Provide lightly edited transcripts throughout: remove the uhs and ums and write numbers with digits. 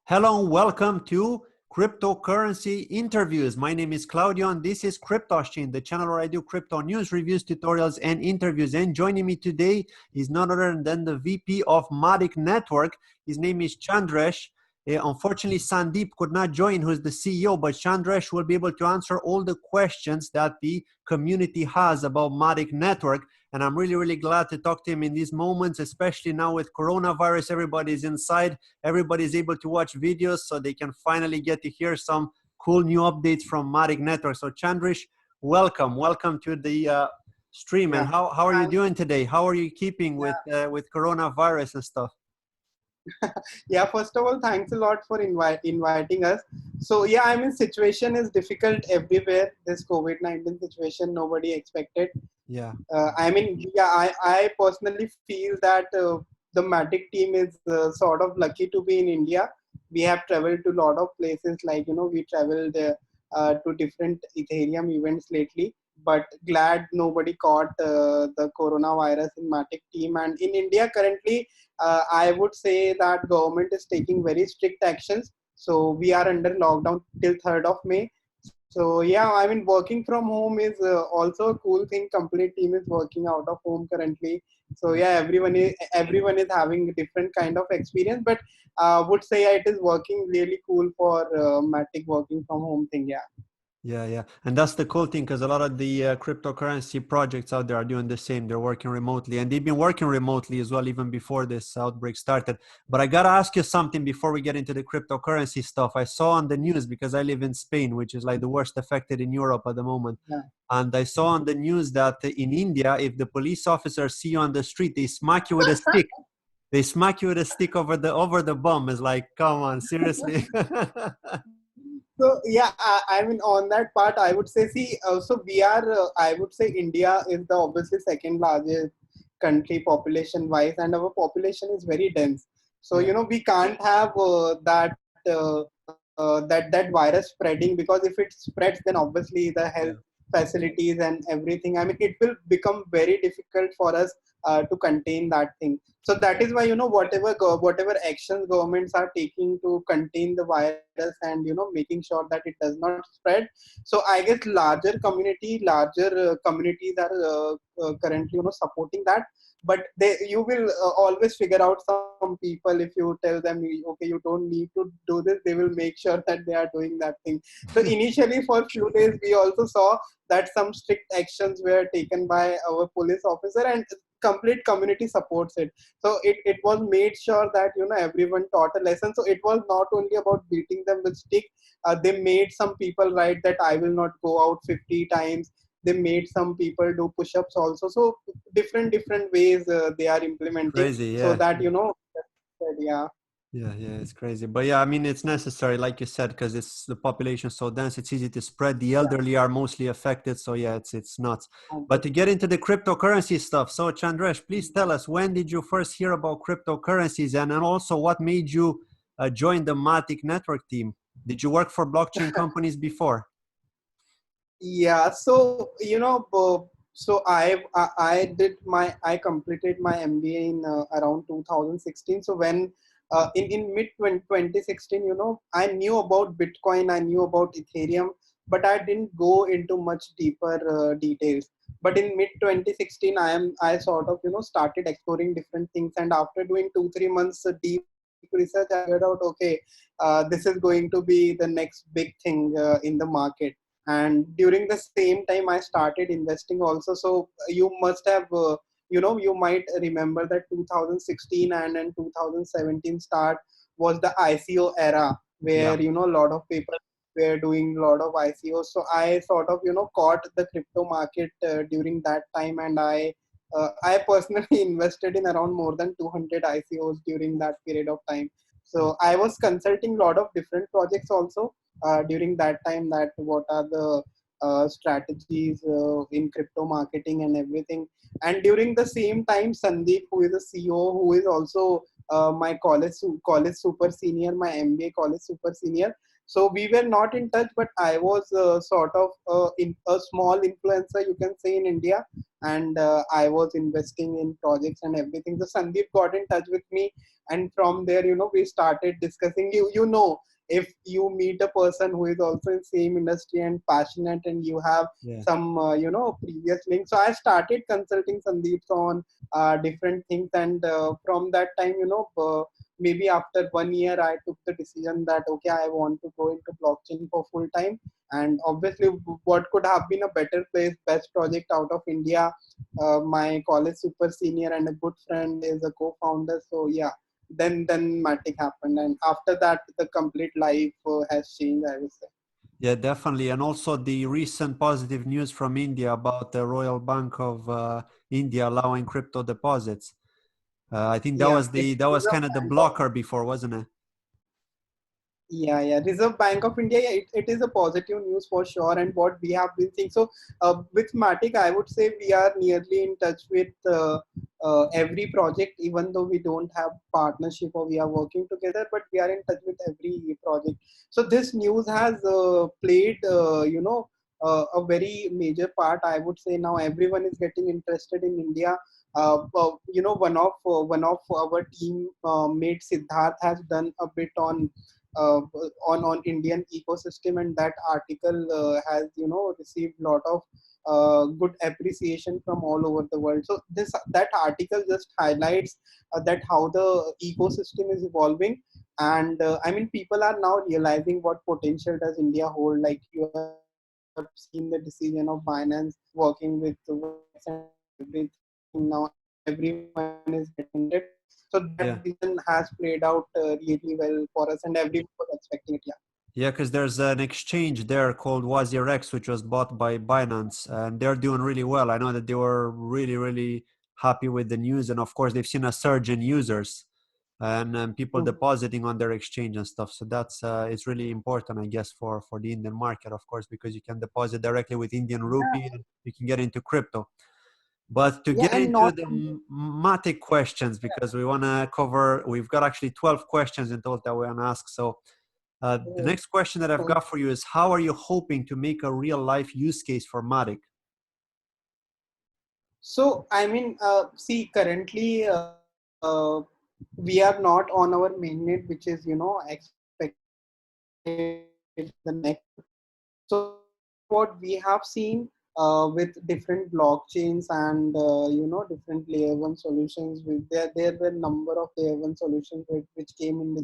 Hello and welcome to Cryptocurrency Interviews. My name is Claudio and this is CryptoScene, the channel where I do crypto news, reviews, tutorials, and interviews. And joining me today is none other than the VP of MATIC Network. His name is Chandresh. Unfortunately, Sandeep could not join, who is the CEO, but Chandresh will be able to answer all the questions that the community has about MATIC Network. And I'm really, really glad to talk to him in these moments, especially now with coronavirus. Everybody's inside. Everybody's able to watch videos, so they can finally get to hear some cool new updates from MATIC Network. So Chandresh, welcome. Welcome to the stream. Yeah. And how are you doing today? How are you keeping with coronavirus and stuff? Yeah, first of all, thanks a lot for inviting us. So yeah, I mean, situation is difficult everywhere. This COVID-19 situation, nobody expected. Yeah. I mean, yeah, I personally feel that the MATIC team is sort of lucky to be in India. We have traveled to a lot of places, like, we traveled to different Ethereum events lately. But glad nobody caught the coronavirus in MATIC team. And in India currently, I would say that government is taking very strict actions. So we are under lockdown till 3rd of May. So yeah, I mean, working from home is also a cool thing. Complete team is working out of home currently. So yeah, everyone is having a different kind of experience. But would say it is working really cool for MATIC working from home thing. Yeah. Yeah. And that's the cool thing, because a lot of the cryptocurrency projects out there are doing the same. They're working remotely, and they've been working remotely as well, even before this outbreak started. But I got to ask you something before we get into the cryptocurrency stuff. I saw on the news, because I live in Spain, which is like the worst affected in Europe at the moment. Yeah. And I saw on the news that in India, if the police officers see you on the street, they smack you with a stick. They smack you with a stick over the bum. It's like, come on, seriously. So yeah, I mean, on that part, I would say, see, so we are, I would say India is the obviously second largest country population wise, and our population is very dense. So, Yeah. we can't have that virus spreading, because if it spreads, then obviously the health Yeah. facilities and everything, I mean, it will become very difficult for us to contain that thing. So that is why, whatever actions governments are taking to contain the virus, and making sure that it does not spread. So I guess larger communities are currently supporting that. But you will always figure out some people. If you tell them, okay, you don't need to do this, they will make sure that they are doing that thing. So initially, for a few days, we also saw that some strict actions were taken by our police officer, and complete community supports it. So it was made sure that everyone taught a lesson. So it was not only about beating them with stick. They made some people write that I will not go out 50 times. They made some people do push-ups also. So different ways they are implementing, Crazy, so yeah. that yeah. Yeah, it's crazy. But yeah, I mean, it's necessary, like you said, because it's the population so dense, it's easy to spread. The elderly are mostly affected. So yeah, it's nuts. But to get into the cryptocurrency stuff, so Chandresh, please tell us, when did you first hear about cryptocurrencies, and also what made you join the MATIC Network team? Did you work for blockchain companies before? Yeah, so so I completed my MBA in around 2016. So when in mid 2016, I knew about Bitcoin, I knew about Ethereum, but I didn't go into much deeper details. But in mid 2016, I sort of started exploring different things, and after doing 2-3 months deep research, I figured out, okay, this is going to be the next big thing in the market. And during the same time, I started investing also. So you must have you might remember that 2016 and then 2017 start was the ICO era, Yeah. where a lot of people were doing a lot of ICOs. So I sort of caught the crypto market during that time, and I personally invested in around more than 200 ICOs during that period of time. So I was consulting a lot of different projects also during that time, that what are the strategies in crypto marketing and everything. And during the same time, Sandeep, who is a CEO, who is also my college super senior, my MBA college super senior. So we were not in touch, but I was sort of in a small influencer, you can say, in India, and I was investing in projects and everything. So Sandeep got in touch with me, and from there, we started discussing. If you meet a person who is also in same industry and passionate, and you have Yeah. some previous links, so I started consulting Sandeep on different things, and from that time, maybe after 1 year, I took the decision that okay, I want to go into blockchain for full time. And obviously, what could have been a better place, best project out of India? My college super senior and a good friend is a co-founder. So yeah, then Matic happened, and after that, the complete life has changed, I would say. Yeah, definitely. And also the recent positive news from India about the Royal Bank of India allowing crypto deposits. I think that Yeah, was it's that was Reserve kind of the Bank of blocker before, wasn't it? Yeah. Reserve Bank of India. Yeah, it is a positive news for sure. And what we have been seeing. So with Matic, I would say we are nearly in touch with every project, even though we don't have partnership or we are working together, but we are in touch with every project. So this news has played, a very major part. I would say now everyone is getting interested in India. One of our team mate Siddharth has done a bit uh, on Indian ecosystem, and that article has received a lot of good appreciation from all over the world. So this that article just highlights that how the ecosystem is evolving, and I mean people are now realizing what potential does India hold. Like you have seen the decision of Binance working with the Wax and everything. Now everyone is getting connected. So that decision has played Yeah. out really well for us, and everyone was expecting it. Yeah. Yeah, because there's an exchange there called WazirX, which was bought by Binance, and they're doing really well. I know that they were really, really happy with the news, and of course, they've seen a surge in users and people Mhm. depositing on their exchange and stuff. So that's it's really important, I guess, for the Indian market, of course, because you can deposit directly with Indian Yeah, rupee and you can get into crypto. But to yeah, get and into not the only Matic questions, because we want to cover, we've got actually 12 questions in total that we want to ask. So the uh, next question that I've got for you is, how are you hoping to make a real life use case for Matic? so I mean, see, currently we are not on our mainnet, which is expected in the next 2 to 3 years. So what we have seen with different blockchains and different layer one solutions, there were number of layer one solutions which came into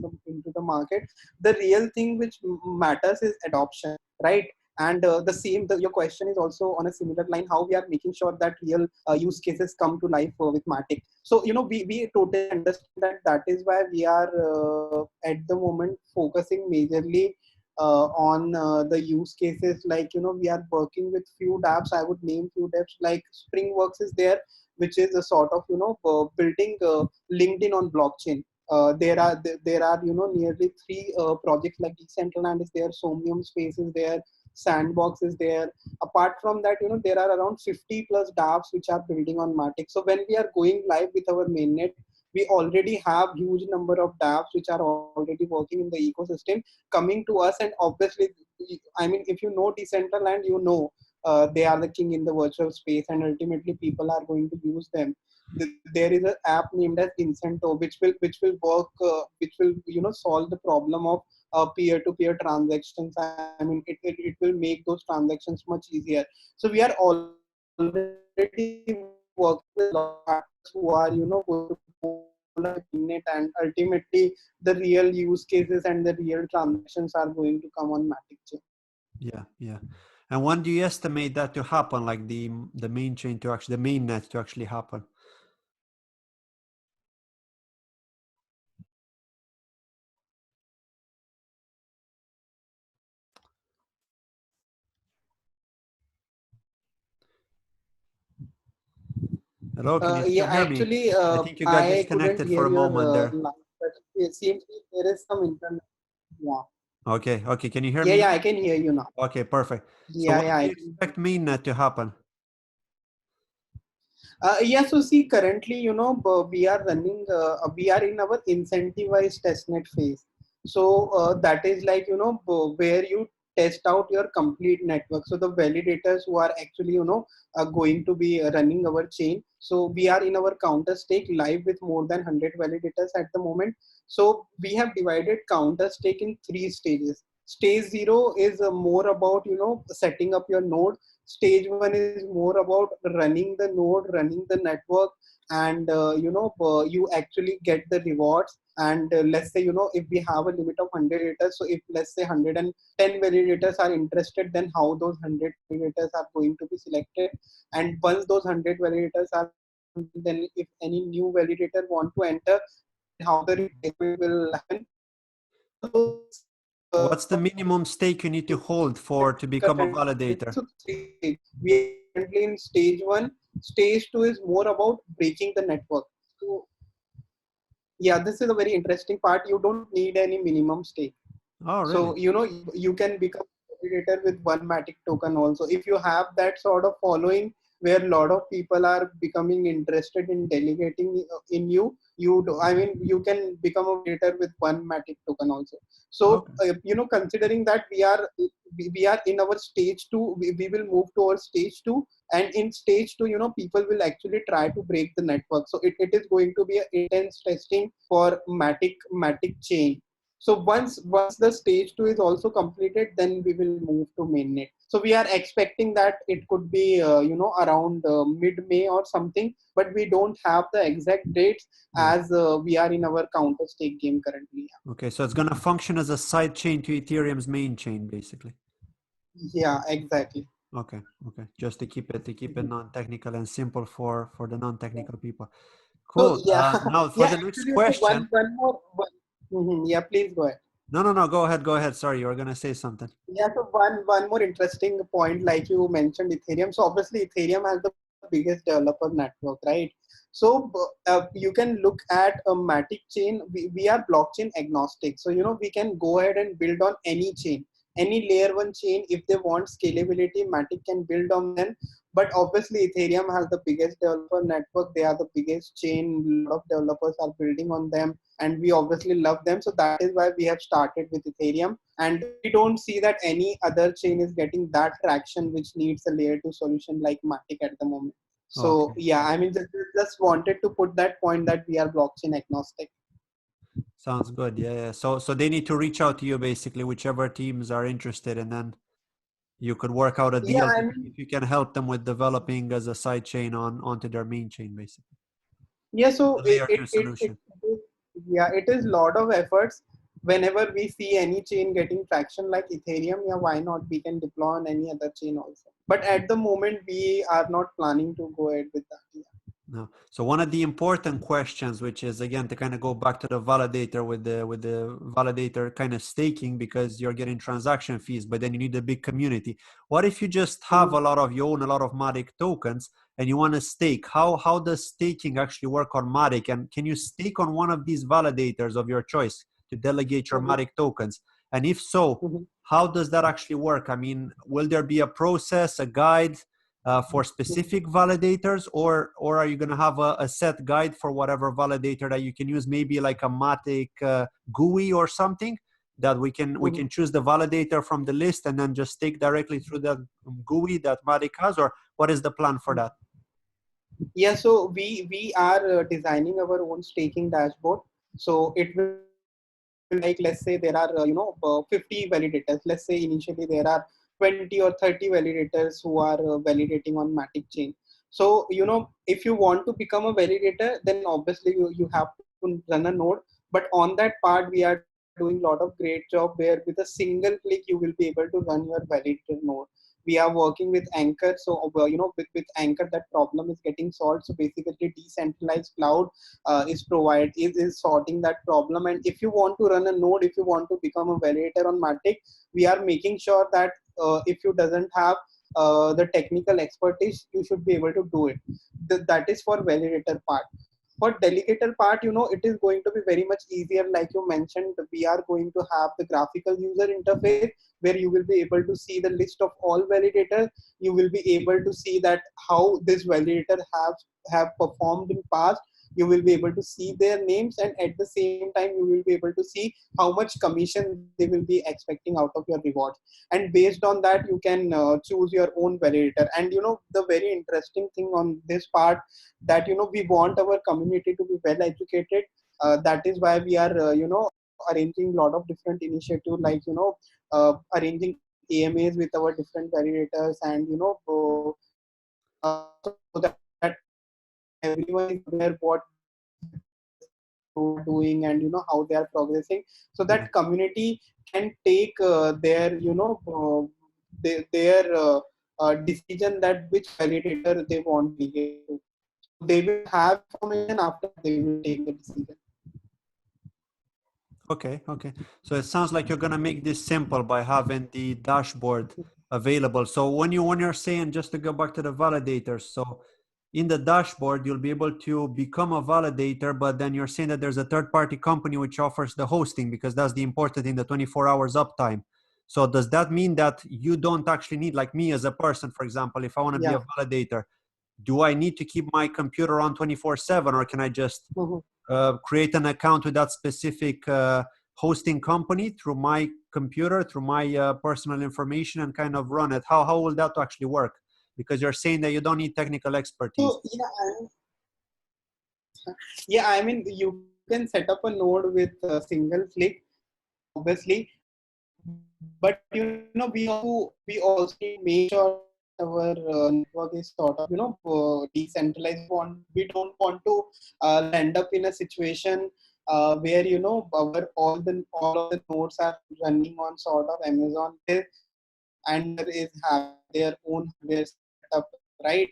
the market. The real thing which matters is adoption, right? And the same your question is also on a similar line, how we are making sure that real use cases come to life with Matic. So we totally understand that. That is why we are at the moment focusing majorly on the use cases. Like we are working with few dapps. I would name few dapps like Springworks is there, which is a sort of building LinkedIn on blockchain. There are nearly three projects like Decentraland is there, Somnium Space is there, Sandbox is there. Apart from that, there are around 50 plus dApps which are building on Matic. So when we are going live with our mainnet, we already have huge number of dApps which are already working in the ecosystem coming to us. And obviously, I mean, if you know Decentraland, they are the king in the virtual space, and ultimately people are going to use them. There is an app named as Incento, which will work, which will solve the problem of peer-to-peer transactions. I mean, it will make those transactions much easier. So we are already working with a lot of partners who are going to co-lab with Mainnet, and ultimately the real use cases and the real transactions are going to come on Matic chain. Yeah, yeah. And when do you estimate that to happen, like the main chain to actually, the main net to actually happen? Hello, can you Yeah, still hear me? actually, I think you got I couldn't disconnected hear for a your moment there. line, but it seems like there is some internet. Yeah, Okay, okay. Can you hear yeah, me yeah, I now? can hear you now. Okay, perfect. So Yeah, when yeah, do I you can hear. expect mainnet to happen? Yeah, so see, currently, we are running, we are in our incentivized testnet phase. So that is like, where you test out your complete network. So the validators who are actually, are going to be running our chain. So we are in our counter stake live with more than 100 validators at the moment. So we have divided counter stake in 3 stages. Stage 0 is more about, setting up your node. Stage 1 is more about running the node, running the network, and you actually get the rewards. And let's say, if we have a limit of 100 validators, so if let's say 110 validators are interested, then how those 100 validators are going to be selected. And once those 100 validators are selected, then if any new validator want to enter, then how the replacement will happen. So all those What's the minimum stages stake you need to hold for to become a validator? so 3 stages. We are currently in stage 1. Stage 2 is more about breaking the network. So yeah, this is a very interesting part. You don't need any minimum stake. Oh, really? So you can become a validator with one MATIC token also. If you have that sort of following where a lot of people are becoming interested in delegating in you, I mean, you can become a validator with one MATIC token also. So Okay. considering that we are in our stage 2, we will move towards stage 2. And in stage 2, people will actually try to break the network. So it is going to be an intense testing for MATIC chain. So once the stage 2 is also completed, then we will move to mainnet. So we are expecting that it could be around mid-May or something, but we don't have the exact dates Yeah. as we are in our counter stake game currently. Okay, so it's gonna function as a side chain to Ethereum's main chain, basically. Yeah, exactly. Okay, okay. Just to keep it Mhm. non-technical and simple for the Yeah. non-technical people. So Cool. yeah, Now for yeah. the next Actually, so question. one more. Yeah, please go ahead. No. Go ahead. Go ahead. Sorry, you were gonna say something. Yeah, so one more interesting point, like you mentioned Ethereum. So obviously Ethereum has the biggest developer network, right? So you can look at a Matic chain. We are blockchain agnostic. So we can go ahead and build on any chain, any layer one chain. If they want scalability, Matic can build on them. But obviously Ethereum has the biggest developer network. They are the biggest chain. A lot of developers are building on them, and we obviously love them. So that is why we have started with Ethereum, and we don't see that any other chain is getting that traction which needs a layer 2 solution like Matic at the moment. So Okay. yeah, I mean, just wanted to put that point that we are blockchain agnostic. Sounds good. Yeah. So they need to reach out to you basically, whichever teams are interested, and then you could work out a Yeah, deal I if mean, you can help them with developing as a side chain onto their main chain, basically. yeah, so The layer two solution. yeah, it is lot of efforts. Whenever we see any chain getting traction like Ethereum, yeah, why not? We can deploy on any other chain also. But at the moment, we are not planning to go ahead with that. Yeah. No. So one of the important questions, which is again to kind of go back to the validator with the validator kind of staking, because you're getting transaction fees, but then you need a big community. What if you just have Mhm. a lot of you own a lot of Matic tokens and you want to stake? How does staking actually work on Matic? And can you stake on one of these validators of your choice to delegate your Mhm. Matic tokens? And if so, Mhm. how does that actually work? I mean, will there be a process, a guide? For Mhm. specific validators, or are you going to have a set guide for whatever validator that you can use, maybe like a Matic GUI or something that we can Mhm. choose the validator from the list and then just take directly through the GUI that Matic has, or what is the plan for that? Yeah, so we are designing our own staking dashboard. So it will be like, let's say there are 50 validators. Let's say initially there are 20 or 30 validators who are validating on Matic chain. So if you want to become a validator, then obviously you have to run a node. But on that part, we are doing a lot of great job where with a single click you will be able to run your validator node. We are working with Anchor. So with Anchor, that problem is getting solved. So basically decentralized cloud is sorting that problem. And if you want to run a node, if you want to become a validator on Matic, we are making sure that if you doesn't have the technical expertise, you should be able to do it. That is for validator part. For delegator part, it is going to be very much easier. Like you mentioned, we are going to have the graphical user interface where you will be able to see the list of all validators. You will be able to see that how this validator have performed in past. you will be able to see their names, and at the same time you will be able to see how much commission they will be expecting out of your rewards. And based on that you can choose your own validator. And the very interesting thing on this part, that we want our community to be well educated. That is why we are arranging a lot of different initiatives, like arranging AMAs with our different validators, and so that everyone is aware what are doing, and how they are progressing, so Yeah. that community can take their decision, that which validator they want to delegate to. So they will have information, after they will take the decision. Okay, okay. So it sounds like you're gonna make this simple by having the dashboard available. So when you're saying, just to go back to the validators, so in the dashboard you'll be able to become a validator, but then you're saying that there's a third-party company which offers the hosting, because that's the important thing, the 24 hours uptime. So does that mean that you don't actually need, like me as a person, for example, if I want to be a Yeah. validator, do I need to keep my computer on 24/7, or can I just Mhm. create an account with that specific hosting company through my computer, through my personal information, and kind of run it? How will that actually work? Because you're saying that you don't need technical expertise. So I mean, you can set up a node with a single click, obviously. But we also need to make sure that our network is sort of decentralized. We don't want to land up in a situation where our all of the nodes are running on sort of Amazon, and vendor is having their own hardware setup, right?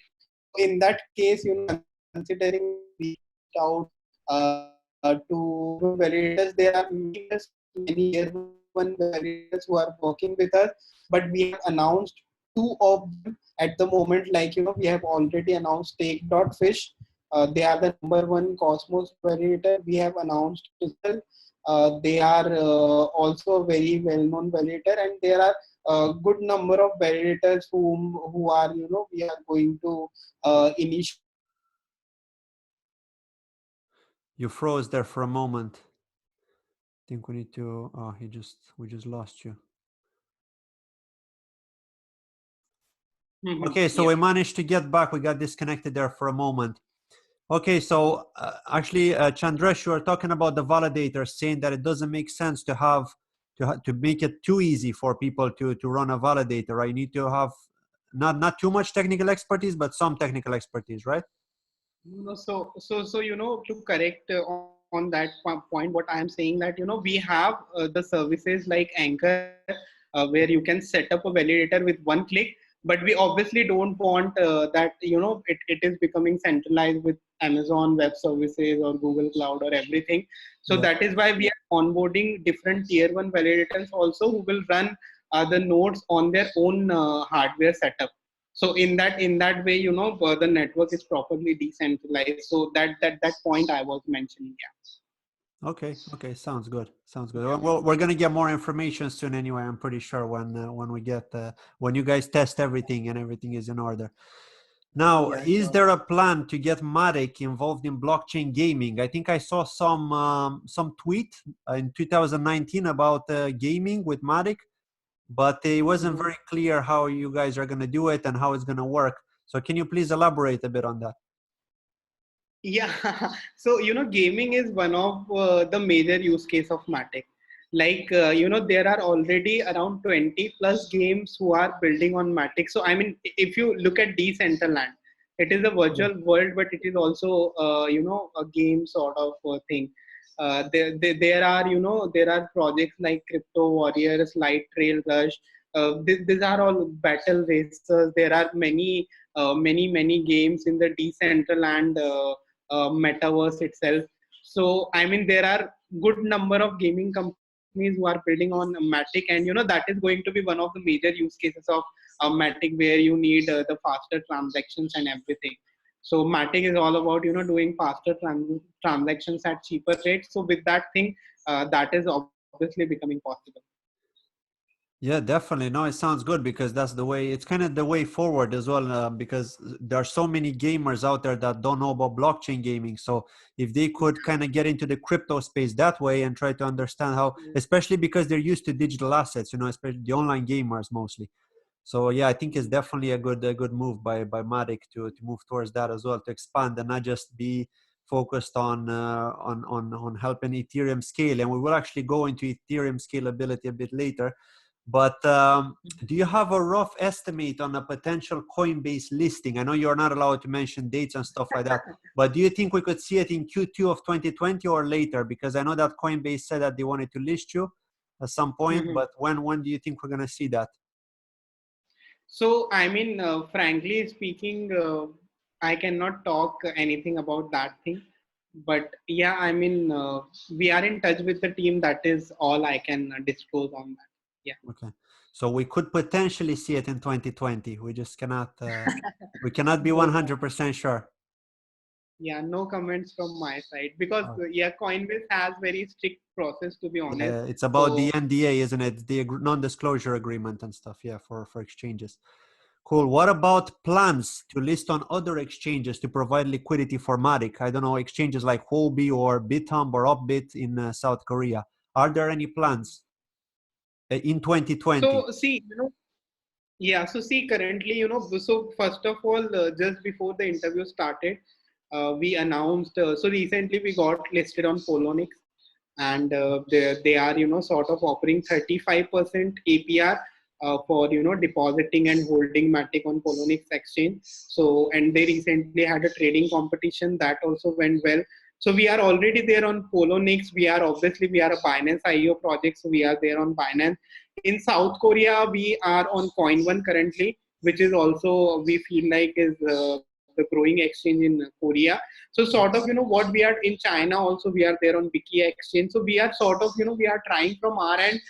So in that case, considering that we reached out to validators, there are many tier one validators who are working with us, but we have announced two of them at the moment. Like we have already announced Take.fish. They are the number one Cosmos validator. We have announced Crystal. They are also a very well-known validator, and there are a good number of validators who are we are going to initiate our You froze there for a moment. I think we need to. Oh, we just lost you. Okay, so we Yeah. managed to get back. We got disconnected there for a moment. Okay, so actually, Chandresh, you were talking about the validators, saying that it doesn't make sense to have to make it too easy for people to run a validator. Right? You need to have not too much technical expertise, but some technical expertise, right? No, to correct on that point, what I am saying, that we have the services like Anchor, where you can set up a validator with one click. But we obviously don't want that it is becoming centralized with Amazon Web Services or Google Cloud or everything. So Yeah. that is why we are onboarding different tier one validators also, who will run the nodes on their own hardware setup. So in that way, the network is properly decentralized. So that point I was mentioning. Okay. Okay. Sounds good. Sounds good. Well, we're gonna get more information soon anyway. I'm pretty sure when we get when you guys test everything and everything is in order. Now, Yeah, is sure. there a plan to get MATIC involved in blockchain gaming? I think I saw some tweet in 2019 about gaming with MATIC, but it wasn't Mhm. very clear how you guys are gonna do it and how it's gonna work. So can you please elaborate a bit on that? Yeah, so gaming is one of the major use case of Matic. Like there are already around 20 plus games who are building on Matic. So I mean, if you look at Decentraland, it is a Yeah. virtual world, but it is also a game sort of thing. There are there are projects like Crypto Warriors, Light Trail Rush. These are all battle racers. There are many games in the Decentraland metaverse itself. So I mean, there are good number of gaming companies who are building on Matic, and that is going to be one of the major use cases of Matic, where you need the faster transactions and everything. So Matic is all about doing faster transactions at cheaper rates. So with that thing, that is obviously becoming possible. Yeah, definitely. No, it sounds good because that's the way, it's kind of the way forward as well, because there are so many gamers out there that don't know about blockchain gaming. So if they could kind of get into the crypto space that way and try to understand how, especially because they're used to digital assets, especially the online gamers mostly. So yeah, I think it's definitely a good move by MATIC to move towards that as well, to expand and not just be focused on helping Ethereum scale. And we will actually go into Ethereum scalability a bit later. But do you have a rough estimate on a potential Coinbase listing? I know you're not allowed to mention dates and stuff like that, but do you think we could see it in Q2 of 2020 or later? Because I know that Coinbase said that they wanted to list you at some point, but when do you think we're going to see that? So, I mean, frankly speaking, I cannot talk anything about that thing. But yeah, I mean, we are in touch with the team. That is all I can disclose on that. Yeah. Okay. So we could potentially see it in 2020. We just cannot, we cannot be No, 100% sure. yeah, no comments from my side because Uh, yeah, Coinbase has very strict process to be honest. yeah, it's about the So NDA, isn't it? The non-disclosure agreement and stuff. Yeah, for exchanges. Cool. What about plans to list on other exchanges to provide liquidity for Matic? I don't know, exchanges like Huobi or Bithumb or Upbit in South Korea. Are there any plans in 2020? so see, yeah, so see, currently, so first of all, just before the interview started, we announced, so recently we got listed on Polonix and they are, sort of offering 35% APR for, depositing and holding Matic on Polonix exchange. So, and they recently had a trading competition that also went well. So we are already there on Polonix. We are a Binance IO project. So we are there on Binance. In South Korea, we are on Coin One currently, which is also we feel like is the growing exchange in Korea. So sort of what we are in China also we are there on Wiki exchange. So we are sort of we are trying from our end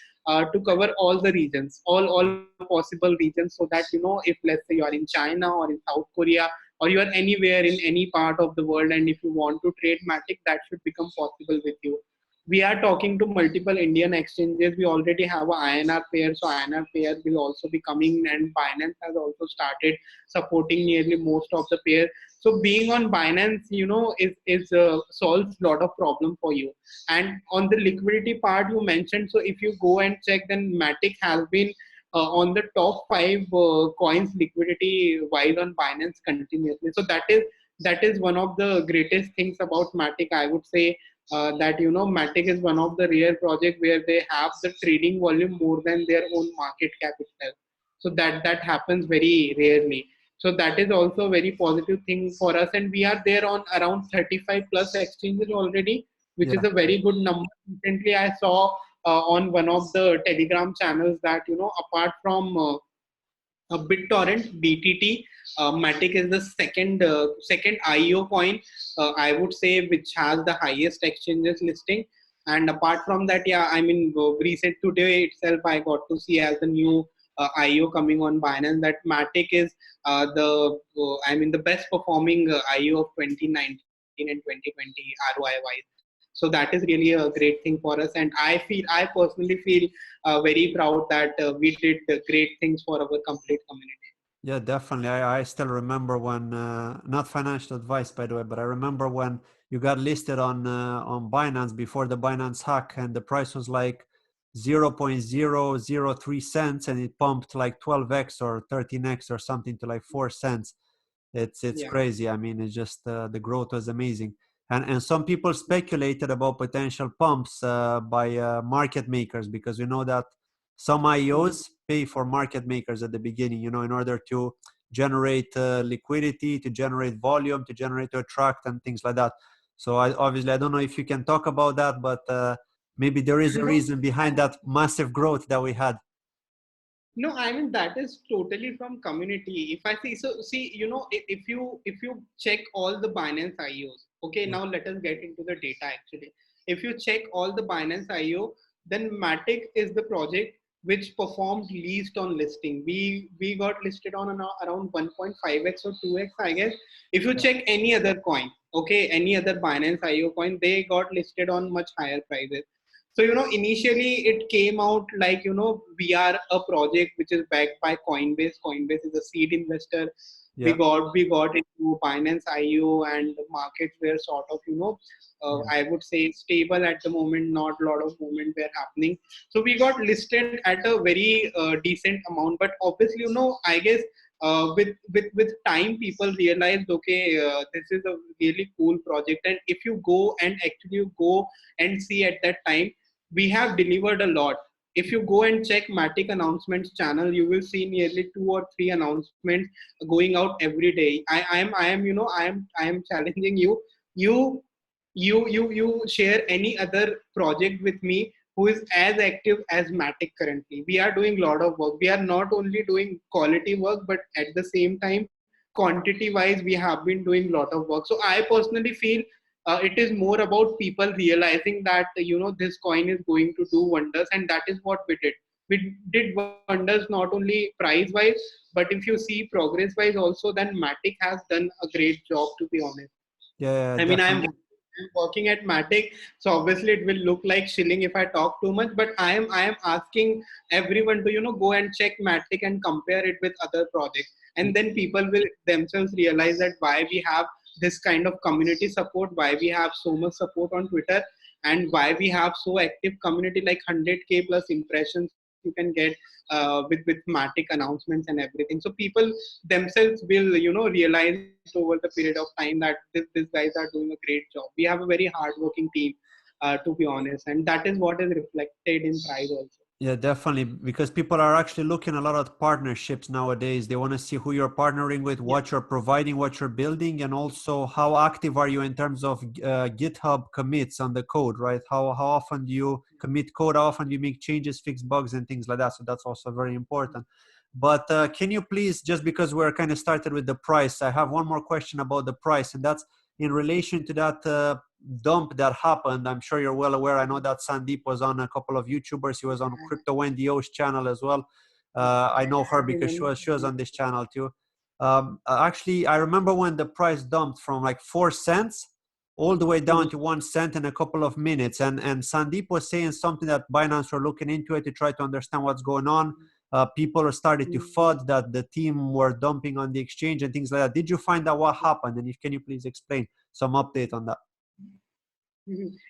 to cover all the regions, all possible regions, so that if let's say you are in China or in South Korea or you are anywhere in any part of the world and if you want to trade Matic, that should become possible with you. We are talking to multiple Indian exchanges. We already have a INR pair, so INR pair will also be coming, and Binance has also started supporting nearly most of the pairs. So being on Binance, is solves a lot of problem for you. And on the liquidity part you mentioned, so if you go and check, then Matic has been on the top five coins liquidity wise on Binance continuously. So that is one of the greatest things about Matic, I would say, that Matic is one of the rare project where they have the trading volume more than their own market cap itself. So that happens very rarely. So that is also a very positive thing for us, and we are there on around 35 plus exchanges already, which is Yeah. a very good number. Recently, I saw on one of the Telegram channels that apart from BitTorrent, BTT, Matic is the second IO coin, I would say, which has the highest exchanges listing. And apart from that, yeah, I mean, recent today itself, I got to see as the new IO coming on Binance that Matic is the best performing IO of 2019 and 2020 ROI wise. So that is really a great thing for us, and I personally feel very proud that we did great things for our complete community. Yeah, definitely. I still remember when, not financial advice, by the way, but I remember when you got listed on Binance before the Binance hack, and the price was like 0.003 cents, and it pumped like 12x or 13x or something to like 4 cents. It's Yeah. crazy. I mean, it's just the growth was amazing, and some people speculated about potential pumps by market makers, because we know that some Mhm. IOs pay for market makers at the beginning, in order to generate liquidity, to generate volume, to attract and things like that. So obviously I don't know if you can talk about that, but maybe there is a No, reason behind that massive growth that we had. no, I mean that is totally from community. If I see, so see, if you check all the Binance IOs, okay, Yeah, now let us get into the data actually. If you check all the Binance IO, then Matic is the project which performed least on listing. We got listed on around 1.5x or 2x, I guess. If you yeah, check any other coin, okay, any other Binance IO coin, they got listed on much higher prices. So, initially it came out like, we are a project which is backed by Coinbase. Coinbase is a seed investor. Yeah. We got into Binance IO, and the markets were sort of, Yeah. I would say stable at the moment, not a lot of movement were happening. So we got listed at a very decent amount, but obviously, I guess with time people realized, okay, this is a really cool project, and if you go and actually go and see at that time, we have delivered a lot. If you go and check MATIC announcements channel, you will see nearly 2 or 3 announcements going out every day. I am challenging you. You you share any other project with me who is as active as MATIC currently. We are doing a lot of work. We are not only doing quality work, but at the same time, quantity wise, we have been doing a lot of work. So I personally feel it is more about people realizing that this coin is going to do wonders, and that is what we did. We did wonders not only price wise, but if you see progress wise also, then MATIC has done a great job, to be honest. Yeah, I mean, I'm definitely. working at MATIC, so obviously it will look like shilling if I talk too much. But I am asking everyone to go and check MATIC and compare it with other projects, and then people will themselves realize that why we have this kind of community support, why we have so much support on Twitter, and why we have so active community, like 100K plus impressions you can get with MATIC announcements and everything. So people themselves will realize over the period of time that these guys are doing a great job. We have a very hardworking team, to be honest, and that is what is reflected in price also. Yeah, definitely. Because people are actually looking a lot at partnerships nowadays. They want to see who you're partnering with, Yeah. what you're providing, what you're building, and also how active are you in terms of GitHub commits on the code, right? How often do you commit code? How often do you make changes, fix bugs, and things like that? So that's also very important. But can you please, just because we're kind of started with the price, I have one more question about the price, and that's in relation to that dump that happened. I'm sure you're well aware. I know that Sandeep was on a couple of YouTubers. He was on Crypto Wendy O's channel as well. I know her I because remember. she was on this channel too. Actually, I remember when the price dumped from like 4 cents all the way down to 1 cent in a couple of minutes. And Sandeep was saying something that Binance were looking into it to try to understand what's going on. People started to FUD that the team were dumping on the exchange and things like that. Did you find out what happened? And if can you please explain some update on that?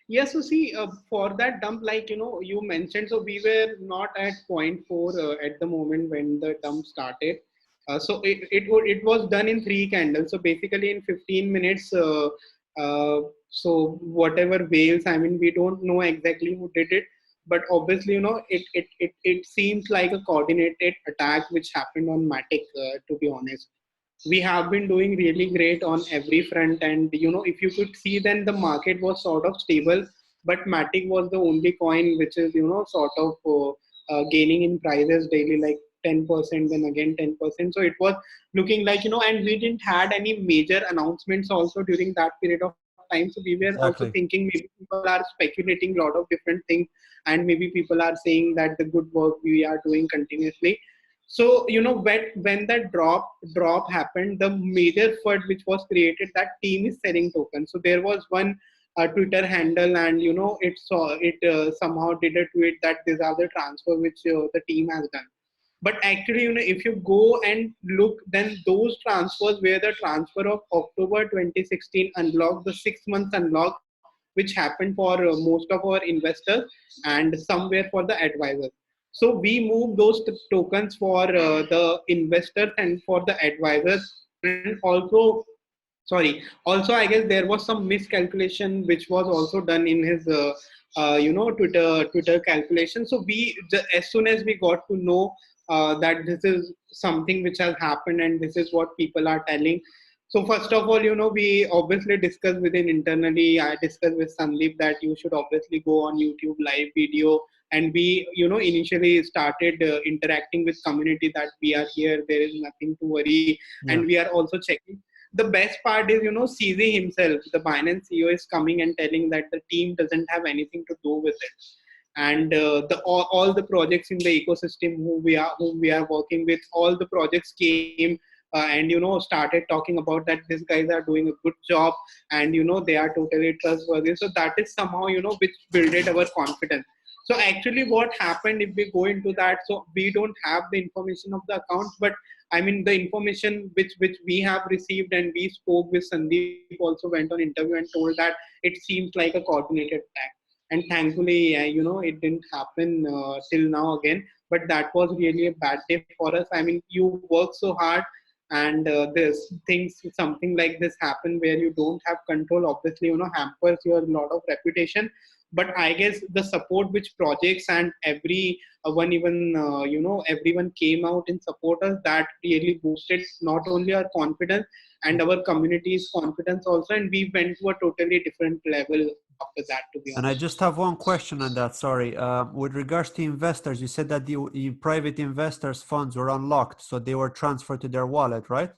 Yes, so see, for that dump, like you mentioned, so we were not at point 4 at the moment when the dump started. So it was done in 3 candles. So basically, in 15 minutes. So whatever whales, I mean, we don't know exactly who did it, but obviously, it seems like a coordinated attack which happened on MATIC. To be honest, we have been doing really great on every front, and if you could see, then the market was sort of stable, but MATIC was the only coin which is sort of gaining in prices daily, like 10%, then again 10%. So it was looking like, and we didn't had any major announcements also during that period of time. So we were also Exactly. thinking maybe people are speculating a lot of different things, and maybe people are saying that the good work we are doing continuously. So when that drop happened, the major FUD which was created, that team is selling tokens. So there was one Twitter handle, and it saw it somehow did a tweet that these are the transfer which the team has done. But actually, if you go and look, then those transfers were the transfer of October 2016 unlock, the 6 months unlock, which happened for most of our investors and somewhere for the advisors. So we move those tokens for the investors and for the advisors, and also, sorry, also I guess there was some miscalculation which was also done in his Twitter calculation. So as soon as we got to know that this is something which has happened and this is what people are telling, so first of all, we obviously discussed within internally. I discussed with Sandeep that you should obviously go on YouTube live video, and we initially started interacting with community that we are here, there is nothing to worry, Yeah. and we are also checking. The best part is, CZ himself, the Binance CEO, is coming and telling that the team doesn't have anything to do with it, and all the projects in the ecosystem whom we are working with, all the projects came and started talking about that these guys are doing a good job, and they are totally trustworthy. So that is somehow which builded our confidence. So actually what happened, if we go into that, so we don't have the information of the accounts, but I mean the information which we have received, and we spoke with Sandeep, also went on interview and told that it seems like a coordinated attack. And thankfully, it didn't happen till now again. But that was really a bad day for us. I mean, you work so hard, and this things, something like this happen where you don't have control. Obviously, hampers your lot of reputation. But I guess the support which projects and every one, even everyone came out in support us, that really boosted not only our confidence and our community's confidence also, and we went to a totally different level after that, to be And I honest. just have one question on that, sorry. With regards to investors, you said that the private investors' funds were unlocked, so they were transferred to their wallet, right?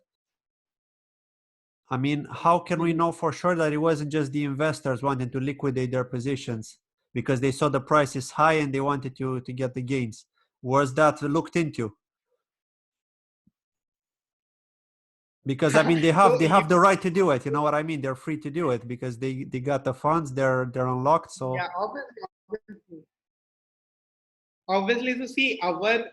I mean, how can we know for sure that it wasn't just the investors wanting to liquidate their positions because they saw the price is high and they wanted to get the gains? Was that looked into? Because I mean, they So have the right to do it. You know what I mean? They're free to do it because they got the funds. They're unlocked. So yeah, obviously, to see our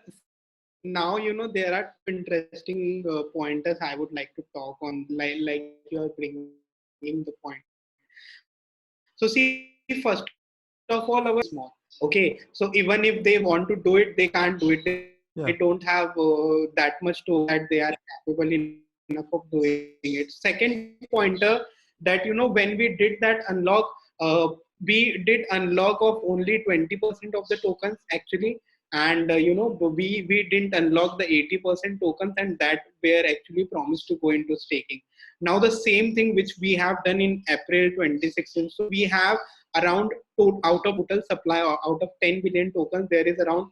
now, there are interesting pointers I would like to talk on, like you are bringing the point. So see, first of all, our small. Okay, so even if they want to do it, they can't do it. They don't have yeah, that much token that they are capable enough of doing it. Second pointer, that when we did that unlock, we did unlock of only 20% of the tokens actually, and we didn't unlock the 80% tokens, and that were actually promised to go into staking. Now the same thing which we have done in April 2016. So we have around out of total supply, out of 10 billion tokens, there is around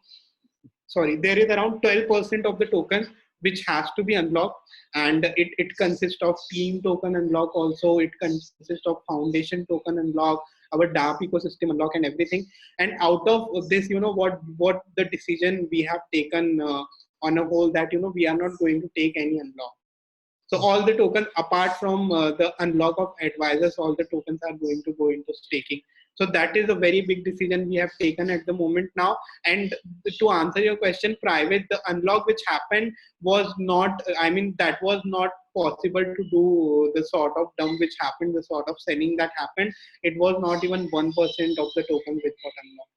12% of the tokens which has to be unlocked, and it consists of team token unlock, also it consists of foundation token unlock, our DApp ecosystem unlock, and everything. And out of this, what the decision we have taken on a whole, that we are not going to take any unlock. So all the tokens, apart from the unlock of advisors, all the tokens are going to go into staking. So that is a very big decision we have taken at the moment now. And to answer your question, private, the unlock which happened was not, I mean, that was not possible to do the sort of dump which happened, the sort of selling that happened. It was not even 1% of the tokens which got unlocked.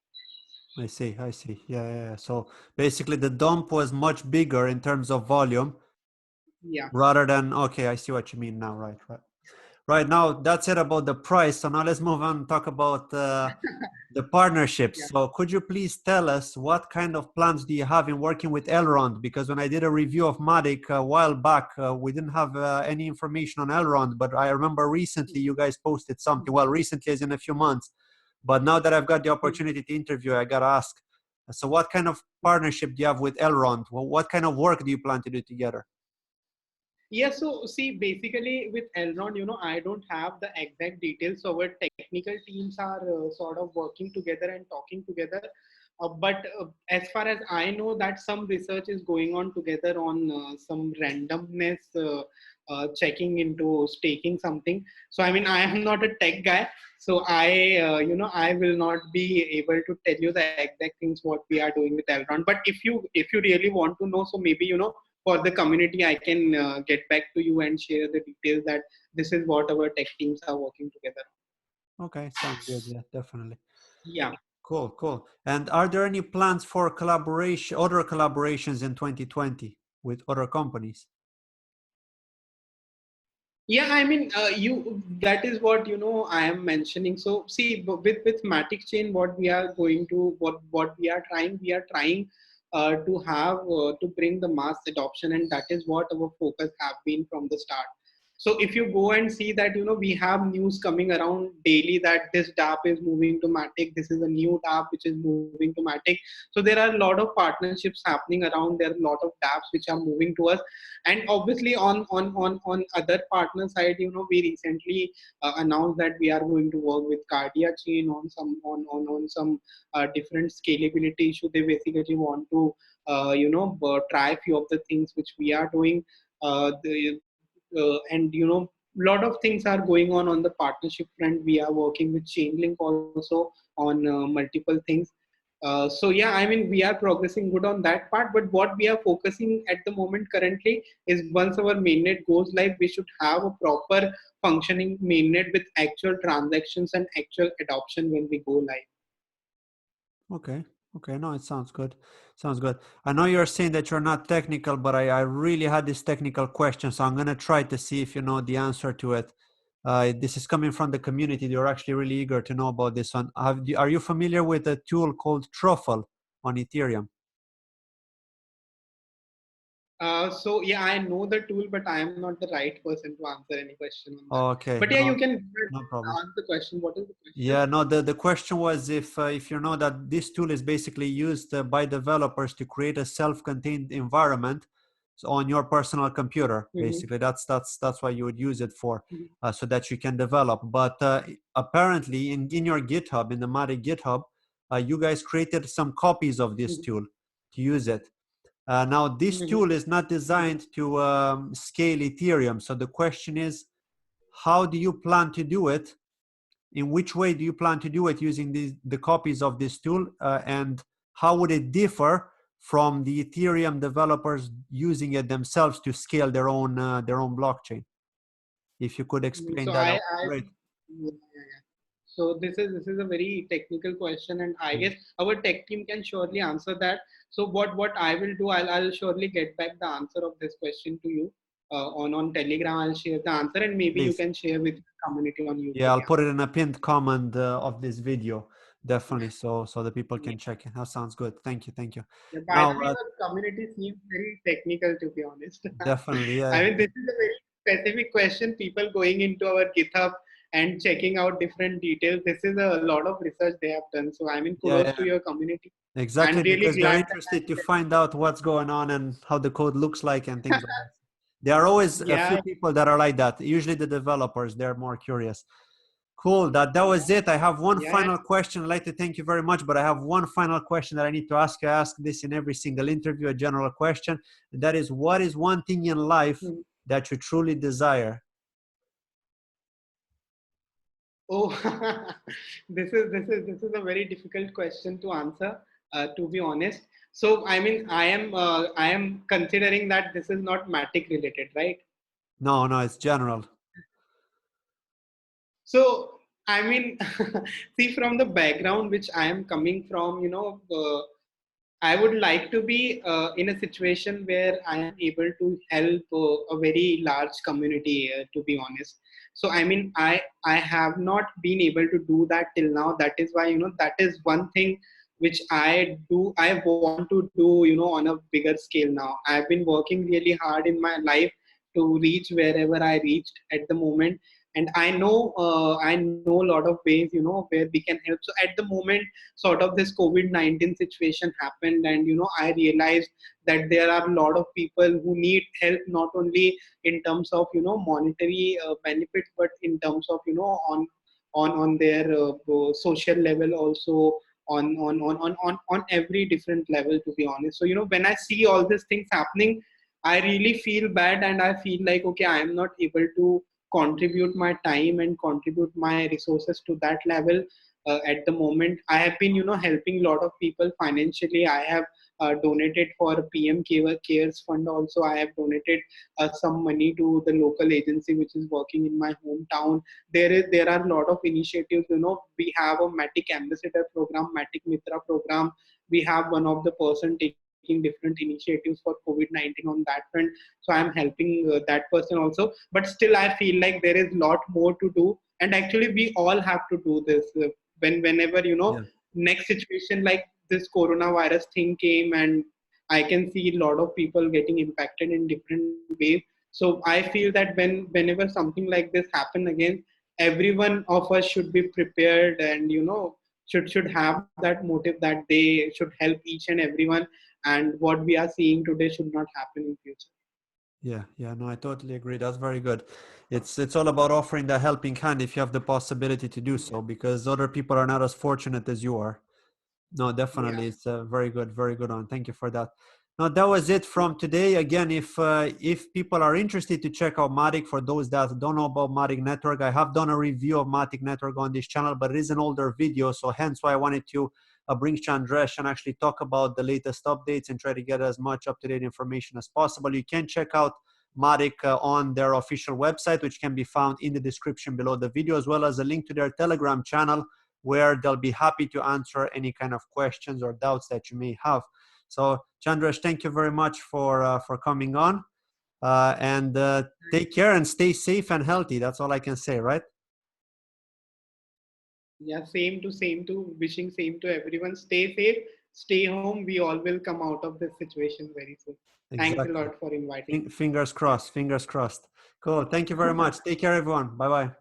I see. I see. Yeah, yeah, yeah. So basically, the dump was much bigger in terms of volume Yeah. rather than. Okay, I see what you mean now. Right, right. Right now, that's it about the price. So now let's move on and talk about the partnerships. Yeah. So could you please tell us what kind of plans do you have in working with Elrond? Because when I did a review of MATIC a while back, we didn't have any information on Elrond, but I remember recently you guys posted something. Well, recently as in a few months. But now that I've got the opportunity to interview, I got to ask. So what kind of partnership do you have with Elrond? Well, what kind of work do you plan to do together? Yeah, so see, basically with Elrond, I don't have the exact details. So our technical teams are sort of working together and talking together. But as far as I know, that some research is going on together on some randomness, checking into staking something. So I mean, I am not a tech guy, so I will not be able to tell you the exact things what we are doing with Elrond. But if you really want to know, so maybe for the community, I can get back to you and share the details that this is what our tech teams are working together. Okay, sounds good. Yeah, definitely. Yeah. Cool, cool. And are there any plans for collaboration, other collaborations in 2020 with other companies? Yeah, I mean, you that is what I am mentioning. So see, with Matic Chain, what we are going to what we are trying to have to bring the mass adoption, and that is what our focus have been from the start. So if you go and see that we have news coming around daily that this DApp is moving to Matic, this is a new DApp which is moving to Matic. So there are a lot of partnerships happening around. There are a lot of dApps which are moving to us, and obviously on other partner side, we recently announced that we are going to work with Cardia Chain on some different scalability issue. They basically want to try few of the things which we are doing. And lot of things are going on the partnership front. We are working with Chainlink also on multiple things. So yeah, I mean, we are progressing good on that part, but what we are focusing at the moment currently is once our mainnet goes live, we should have a proper functioning mainnet with actual transactions and actual adoption when we go live. Okay. Okay. No, it sounds good. Sounds good. I know you're saying that you're not technical, but I really had this technical question. So I'm going to try to see if you know the answer to it. This is coming from the community. They're actually really eager to know about this one. Are you familiar with a tool called Truffle on Ethereum? So yeah, I know the tool, but I am not the right person to answer any question on that. Okay. But yeah, you No, can no problem. ask the question. What is the question? Yeah, no, the question was if you know that this tool is basically used by developers to create a self-contained environment on your personal computer. Mm-hmm. Basically, that's what you would use it for, Mm-hmm. so that you can develop. But apparently, in your GitHub, in the MATIC GitHub, you guys created some copies of this tool to use it. Now, this Mm-hmm. tool is not designed to scale Ethereum. So the question is, how do you plan to do it? In which way do you plan to do it using the copies of this tool, and how would it differ from the Ethereum developers using it themselves to scale their own blockchain? If you could explain So that, that I, would be I great. yeah, yeah, yeah. So this is a very technical question, and I Yeah. guess our tech team can surely answer that. So what I will do, I'll surely get back the answer of this question to you on Telegram. I'll share the answer, and maybe you Please. can share with the community on Yeah, YouTube. I'll Yeah. put it in a pinned comment of this video, definitely, so the people Yeah. can check it. That sounds good. Thank you, thank you. Yeah, by Now, the way, your community seems very technical, to be honest. definitely, I yeah, mean, this is a very specific question. People going into our GitHub and checking out different details. This is a lot of research they have done. So, I mean, yeah, kudos to yeah. your community. I'm Exactly, really because they're glad that interested to find out what's going on and how the code looks like and things like that. There are always a few yeah, people that are like that. Usually the developers, they're more curious. Cool. That was it. I have one yeah. final question. I'd like to thank you very much, but I have one final question that I need to ask. I ask this in every single interview, a general question. And that is, what is one thing in life Hmm. that you truly desire? Oh, this is a very difficult question to answer. To be honest, so I mean, I am considering that this is not Matic related, right? No, no, it's general. So, I mean, see, from the background which I am coming from, I would like to be in a situation where I am able to help a very large community. To be honest, so I mean, I have not been able to do that till now. That is why that is one thing which I do. I want to do on a bigger scale now. I've been working really hard in my life to reach wherever I reached at the moment, and I know a lot of ways where we can help. So at the moment, sort of this COVID-19 situation happened, and I realized that there are a lot of people who need help, not only in terms of monetary benefits, but in terms of on their social level also, on every different level, to be honest. So when I see all these things happening, I really feel bad, and I feel like, okay, I am not able to contribute my time and contribute my resources to that level. At the moment, I have been helping a lot of people financially. I have donated for PM cares fund. Also, I have donated some money to the local agency which is working in my hometown. There are a lot of initiatives. We have a Matic ambassador program, Matic Mitra program. We have one of the person taking different initiatives for COVID-19 on that front. So I'm helping that person also. But still, I feel like there is a lot more to do. And actually, we all have to do this. Whenever Yeah. next situation like this coronavirus thing came, and I can see a lot of people getting impacted in different ways. So I feel that whenever something like this happen again, everyone of us should be prepared, and should have that motive that they should help each and everyone, and what we are seeing today should not happen in future. Yeah, yeah, no, I totally agree. That's very good. It's all about offering the helping hand if you have the possibility to do so, because other people are not as fortunate as you are. No, Yeah. definitely, it's very good on. Thank you for that. No, that was it from today. Again, if people are interested to check out MATIC, for those that don't know about MATIC Network, I have done a review of MATIC Network on this channel, but it is an older video, so hence why I wanted to bring Chandresh and actually talk about the latest updates and try to get as much up-to-date information as possible. You can check out MATIC on their official website, which can be found in the description below the video, as well as a link to their Telegram channel, where they'll be happy to answer any kind of questions or doubts that you may have. So Chandresh, thank you very much for coming on, and take care and stay safe and healthy. That's all I can say, right? Yeah, same to wishing same to everyone. Stay safe, stay home. We all will come out of this situation very soon. Thanks a Exactly. lot for inviting me. Fingers crossed. Fingers crossed. Cool. Thank you very much. Take care, everyone. Bye-bye.